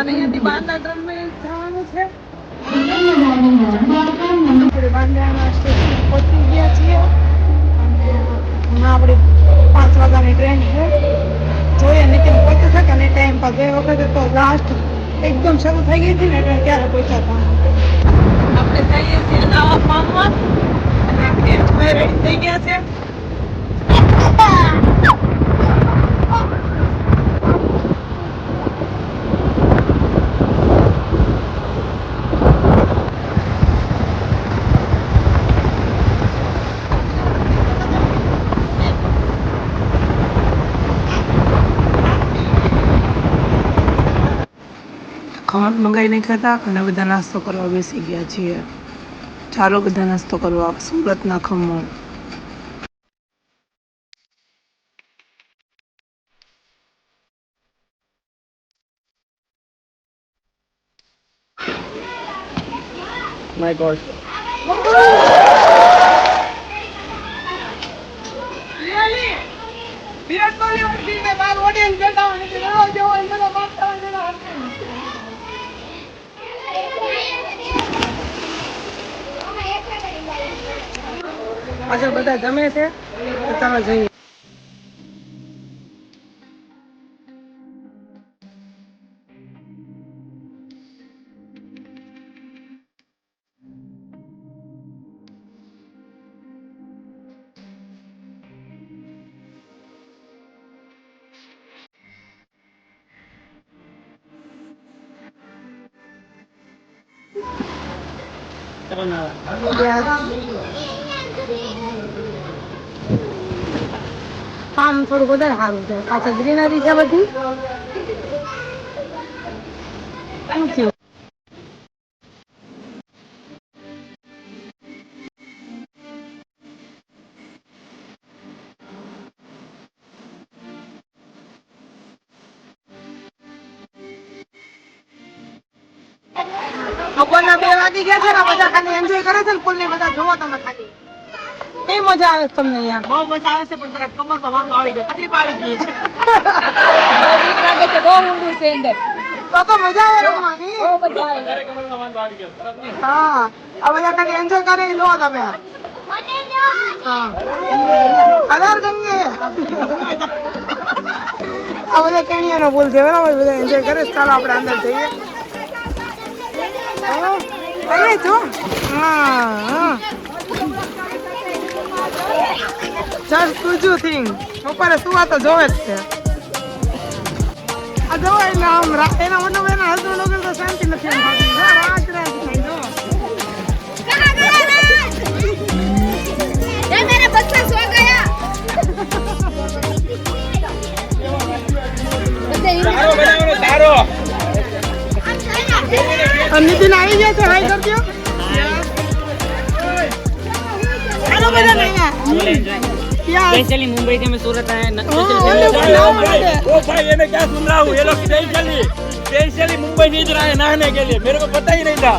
અને અહીંયાથી બાંદ્રા ટર્મિનલ જવાનું છે. આપણે બાંદ્રાના સ્ટેશન પહોંચી ગયા છીએ અને હમણાં આપણે 5 વાગ્યાની ટ્રેન છે. જોઈએ નીતિન પહોંચી શકે અને ટાઈમ પર. ગઈ વખતે તો લાસ્ટ એકદમ શરૂ થઈ ગઈ હતી ને એટલે ક્યારે પહોંચ્યા હતા. આપણે જઈએ છીએ નવા ફાર્મમાં અને રેડી થઈ ગયા છે. ખમણ મંગાવી નાખ્યા હતા અને બધા નાસ્તો કરવા બેસી ગયા છીએ. ચાલો બધા નાસ્તો કરવા. સુરતના ખમણ. My God. વિરાટ કોહલી और टीम में बाहर ऑडियंस बैठा हुआ है ना जो इनको मारता है ना अच्छा બધા જમે છે તમે જઈએ. આમ થોડું વધારે સારું છે. પાછળ ગ્રીનરી છે બધી. Thank you. બપોરના 2 વાગી ગયા છે ને બધા ખાલી એન્જોય કરે છે ને પુલ ને બધા જોવો તમે ખાલી. કેવી મજા આવે છે તમને અહીંયા? બહુ મજા આવે છે પણ જરા કમરમાં વાંધો આવી ગયો. તકલીફ આવી ગઈ છે. બીક લાગે છે. બહુ ઊંડું છે અંદર. તો મજા આવે રમવાની. બહુ મજા આવે. ત્યારે કમરમાં વાંધો આવી ગયો. હા આ બધા ખાલી એન્જોય કરી લો તમે. હા અલર ગંગે આ બધા કેણીયાનો પુલ છે બરાબર. બધા એન્જોય કરે છે. ચાલો આપણે અંદર જઈએ. અરે જો હા જસ્ટ ટુ થિંગ બપોરે સુવા તો જોવે જ છે. આ જોવે એટલે આમ એના મતલબ એના હસબન્ડ વગર તો શાંતિ નથી થતી. રાત રાત થાય જો. ये मेरे बच्चे सो गया। તારો नितिन આવી ગયા છે. હાય કરજો. हेलो बेटा नहीं स्पेशली मुंबई से मैं सूरत आया ओ भाई ये मैं क्या सुन रहा हूँ. ये लोग स्पेशली मुंबई से इधर आए नहाने के लिए. मेरे को पता ही नहीं था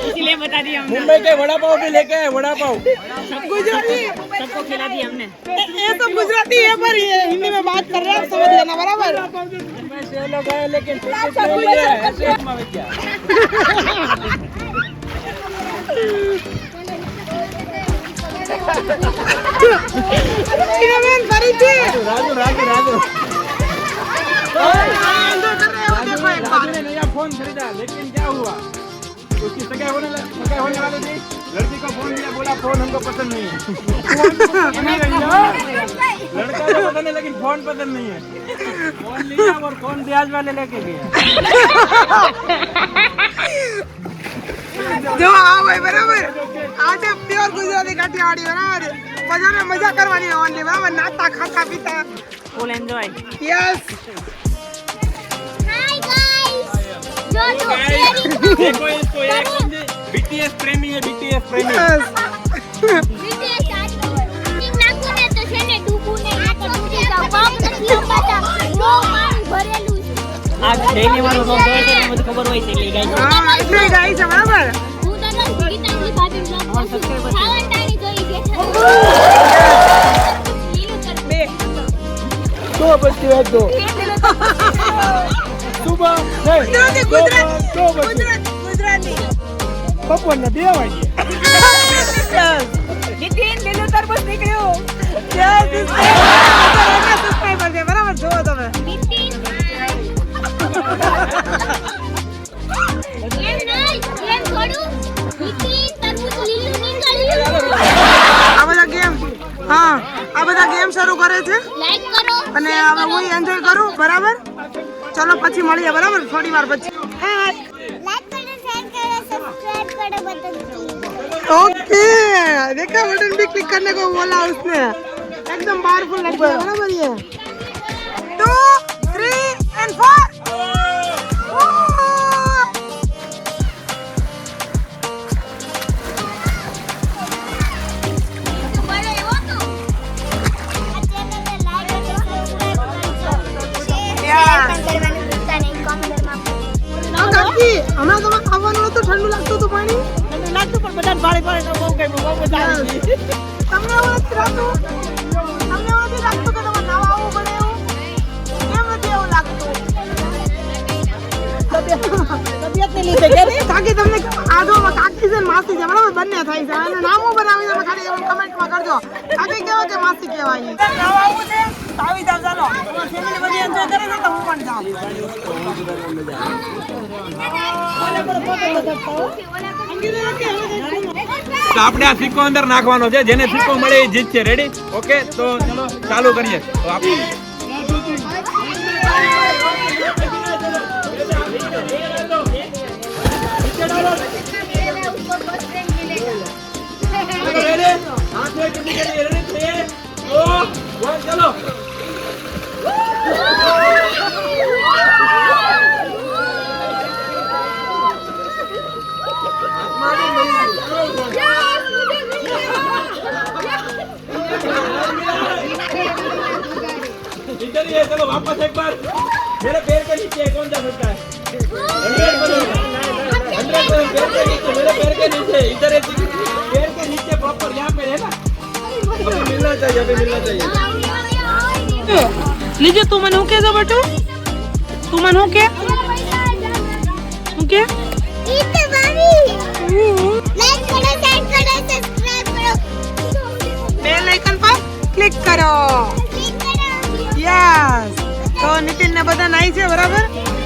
इसलिए बता दिया हमने. मुंबई के वड़ा पाव भी लेके आए. वड़ा पाव गुजराती सबको खिला दिया हमने. ये तो गुजराती है पर ये हिंदी में बात कर रहे हैं. आप समझ लेना बराबर. ये लोग आए लेकिन राजू राजू राजू राजू ने नया फोन खरीदा लेकिन क्या हुआ उसकी सगाई होने वाली थी. लड़की को फोन दिया बोला फोन हमको पसंद नहीं है. लड़का को पसंद है लेकिन फोन पसंद नहीं है. फोन लिया और फोन ब्याज वाले लेके गया. જો આવો બરાબર. આજે પ્યોર ગુજરાતી કાઠિયાવાડી બરાબર. મજાને મજા કરવાની ઓનલી બરાબર. નાતા ખાતા પીતા full enjoy. Yes. Hi guys. जो जो देखो इसको ये बीटीएस प्रेमी है. बीटीएस प्रेमी. BTS आज टीम नाखो ने तो છે ને ડૂબું ને આ તો ડૂબી જાવ. પાપ નથી લંબાતા. નો પાણી ભરેલું છે. આ ડેલી વાળો રોજ હોય છે મને ખબર હોય છે એટલે ગાઈસ. હા એટલે ગાઈ છે બરાબર. હું તો ગીતાની બાજુ બ્લોગ ખાવા ટાણી જોઈ બેઠા. બે दो बच्चे हैं. दो ગુજરાતી બપોરના 2 વાગે નીતિન લીલું તરબૂચ નીકળ્યું સબસ્ક્રાઇબર છે બરાબર જોવો તમે નીતિન એમ થોડું નીતિન તરબૂચ લીલું નીકળ્યું આ બધા ગેમ હા આ બધા ગેમ શરૂ કરે છે લાઈક કરો અને હવે હું એન્જોય કરું બરાબર ચલો પછી મળીએ બરાબર થોડી વાર પછી લાઈક કરો શેર કરો સબસ્ક્રાઇબ કરો બટન ओके देखा बटन भी क्लिक करने को बोला उसने एकदम पावरफुल लगता है बराबर ये 2 3 and 4 હમણાં તમે ખાવાનું હતું ઠંડુ લાગતું હતું પાણી લાગતું પણ બધા ભાડે ભાડે બહુ કઈ બહુ મજા આવી ગઈ. તમને એવું નથી લાગતું કે તમારે નાવા આવવું પડે એવું કેમ નથી એવું લાગતું તબિયતને લીધે કે કાકી તમને આદોમાં કાકી છે ને માસી છે બરાબર બંને થાય છે અને નામો બનાવી તમે ખાલી એવું કમેન્ટમાં કરજો કાકી કેવા કે માસી કહેવાય નાવા આવવું છે તો આવી જાવ ચાલો તમારી ફેમિલી બધી એન્જોય કરે છે તો હું પણ જાઉં તો આપણે આ સિક્કો અંદર નાખવાનો છે જેને સિક્કો મળે એ જીતશે રેડી ઓકે તો ચલો ચાલુ કરીએ તો આપણે ચલો इधर ही है चलो वापस एक बार मेरे पैर के नीचे कौन जा सकता है 100% पैर के नीचे मेरे पैर के नीचे इधर है पैर के नीचे प्रॉपर यहाँ पे है ना अभी मिलना चाहिए લીજે તું મને હું કે છો બટુ તું મને હું કે ઈટ બારી લાઈક કરો શેર કરો સબસ્ક્રાઇબ કરો બેલ આઇકન પર ક્લિક કરો ક્લિક કરો યસ તો નીતિન ને બધા નાઈ છે બરાબર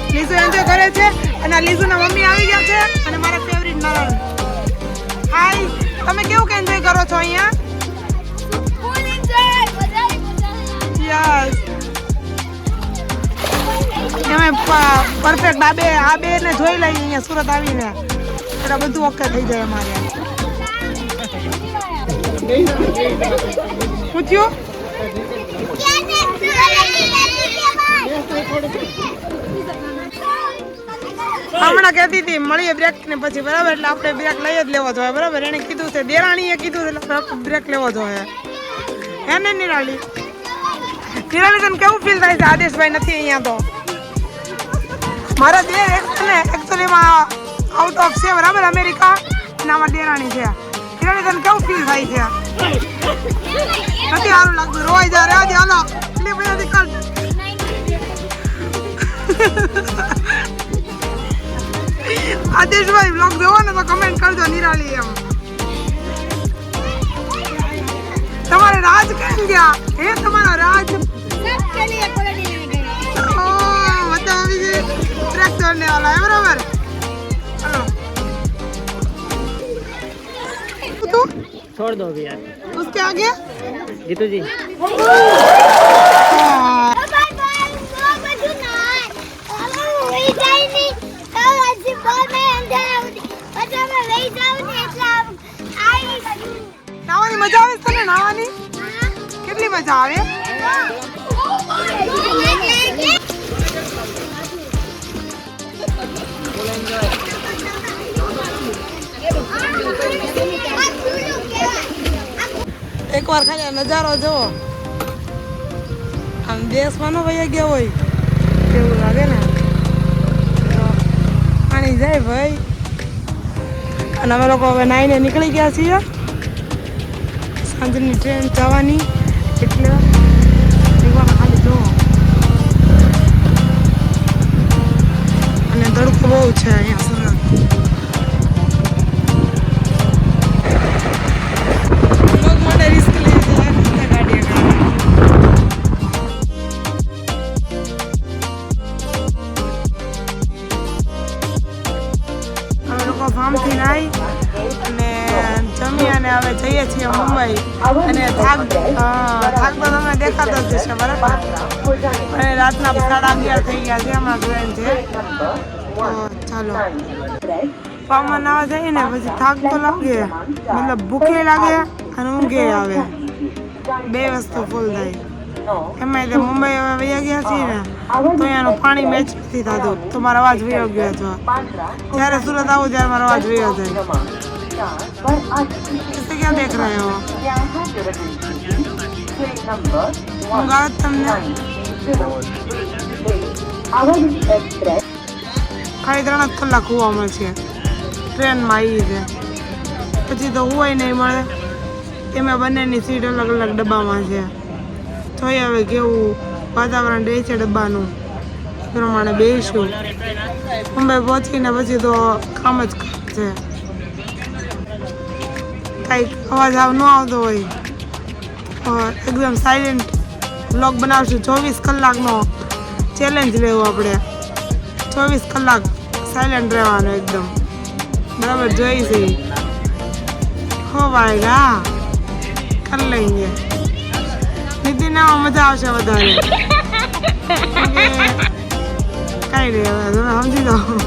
લીઝુ એન્જોય કરે છે અને આ લીઝુના મમ્મી આવી ગયા છે અને મારા ફેવરિટ નરણ હાય તમે કેવું કે એન્જોય કરો છો અહીંયા ફૂલ એન્જોય વધારે મજા યસ એમાં પરફેક્ટ આ બે ને જોઈ લઈએ અહીંયા સુરત આવીને એટલે બધું ઓકે થઈ જાય અમારે પૂછ્યું હમણાં કહેતી હતી મળીએ બ્રેક ને પછી બરાબર એટલે આપણે બ્રેક લઈ જ લેવો જોઈએ બરાબર એને કીધું છે દેરાણીએ કીધું છે એટલે બ્રેક લેવો જોઈએ હે ને નિરાલી તને કેવું ફીલ થાય છે આદેશભાઈ નથી અહીંયા તો મારા દેર એકચ્યુઅલીમાં આઉટ ઓફ છે બરાબર અમેરિકા અને આમાં દેરાણી છે નિરાલી તને કેવું ફીલ થાય છે નથી સારું લાગતું રોઈ જા રેવા દે હાલો એટલે બધાથી કર આદેશભાઈ બ્લોગ જોવો ને તો કમેન્ટ કરજો નિરાલી એમ તમારે રાજ કેમ ગયા હે તમારા રાજ सब चलिए पकड़ने लगे ओ मतलब अभी से ट्रैक चढ़ने वाला है बराबर चलो तू छोड़ दो अभी यार उसके आगे जीतू जी हाँ। बाय बाय तो बजू ना હવે હું વહી જાય ની તો હજી બોલ મે અંદર આવતી પછી અમે વહી જાવ ને એટલે આવી નાવાની મજા આવે છે ને નાવાની કેટલી મજા આવે એકવાર ખાલી નજારો જોવો આમ દેશમાં નો વહી ગયા હોય એવું લાગે ને પાણી જાય ભાઈ અને અમે લોકો હવે નાઈને નીકળી ગયા છીએ સાંજની ટ્રેન જવાની એટલે એકવાર ખાલી જોવો તડકો બહુ છે અહીંયા સુરત. લોક માટે રિસ્ક લઈ જાય ગાડી અમે લોકો ફાર્મથી નાઈ અને જમી અને હવે જઈએ છીએ મુંબઈ અને થાક તો તમને દેખાતો જ છે બરાબર. અને રાતના 11:30 થઈ ગયા છે હમણાં ટ્રેન છે તો ચાલો ફાર્મમાં નાવા જઈએ ને પછી થાક તો લાગે મતલબ ભૂખે લાગે અને ઊંઘે આવે બે વસ્તુ ફૂલ થાય. એમાં તે મુંબઈ હવે વયા ગયા છીએ ને તો અહીંયાનું પાણી મેચ નથી થતું તો મારો અવાજ વયો ગયો હતો. જ્યારે સુરત આવું ત્યારે મારો અવાજ વયો જાય. क्या देख रहे हो ઊંઘ આવે તમને ખાલી 3 કલાક હોવા મળશે ટ્રેનમાં આવી છે પછી તો હોવાય નહીં મળે. એમાં બંનેની સીટ અલગ અલગ ડબ્બામાં છે. જોઈએ હવે કેવું વાતાવરણ રહે છે ડબ્બાનું એ પ્રમાણે બેસીશું. મુંબઈ પહોંચીને પછી તો કામ જ છે. કંઈક અવાજ ન આવતો હોય એકદમ સાયલેન્ટ વ્લોગ બનાવશું. 24 કલાકનો ચેલેન્જ લેવો આપણે. 24 કલાક સાયલેન્ટ રહેવાનું એકદમ બરાબર. જોઈશે હો ભાઈ કર લઈએ. નીતિનમાં મજા આવશે વધારે કઈ નહીં હવે તમે સમજી જાઓ.